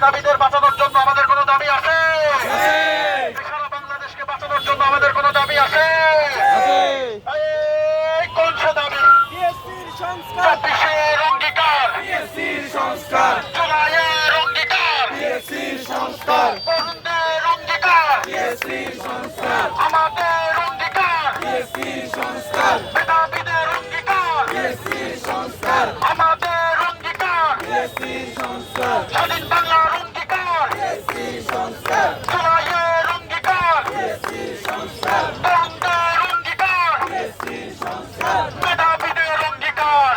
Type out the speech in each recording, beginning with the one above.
মেধাবীদের বাঁচানোর জন্য আমাদের কোনো দাবি আছে? সারা বাংলাদেশকে বাঁচানোর জন্য আমাদের কোনো দাবি আছে? এই কোন সে দাবি? 24-এর অঙ্গীকার, জুলাইয়ের অঙ্গীকার, তরুণদের অঙ্গীকার, আমাদের অঙ্গীকার, মেধাবীদের অঙ্গীকার, আমাদের অঙ্গীকার, স্বাধীন বাংলার অঙ্গীকার, জুলাইয়ের অঙ্গীকার, তরুণদের অঙ্গীকার, মেধাবীদের অঙ্গীকার,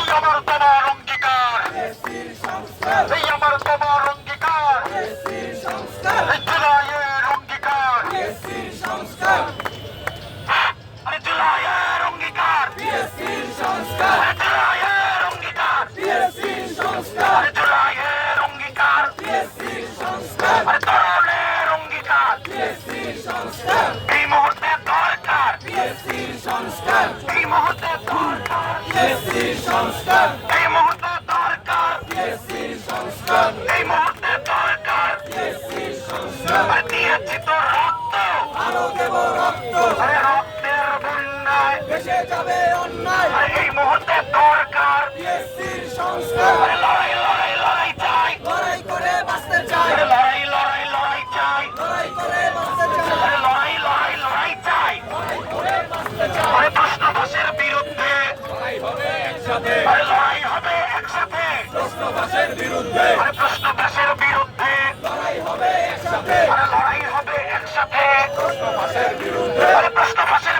এই আমার তোমার অঙ্গীকার, এই আমার তোমার অঙ্গীকার, এই জুলাইয়ের অঙ্গীকার, আরে জুলাইয়ের অঙ্গীকার, আরে জুলাইয়ের অঙ্গীকার, আরে জুলাইয়ের অঙ্গীকার, আরে তরুণের অঙ্গীকার, এই মুহূর্তে দরকার, এই মুহূর্তে দরকার, এই মুহূর্তে দরকার, এই মুহূর্তে দরকার, আরে দিয়েছি তো রক্ত, আরে রক্তের বন্যায় দেশে যাবে অন্যায়, আরে এই মুহূর্তে দরকার, বিএসসির সংস্কার, আরে লড়াই লড়াই লড়াই চাই, লড়াই করে বাঁচতে চাই, আরে লড়াই লড়াই লড়াই চাই, লড়াই করে বাঁচতে চাই, আরে লড়াই লড়াই লড়াই চাই, লড়াই করে বাঁচতে চাই, আরে প্রশ্নবাসের বিরুদ্ধে লড়াই হবে একসাথে, আরে লড়াই হবে একসাথে, প্রশ্নবাসের বিরুদ্ধে, আরে প্রশ্নবাসের বিরুদ্ধে লড়াই হবে একসাথে, আরে লড়াই হবে একসাথে, প্রশ্নবাসের বিরুদ্ধে, আরে প্রশ্নবাসের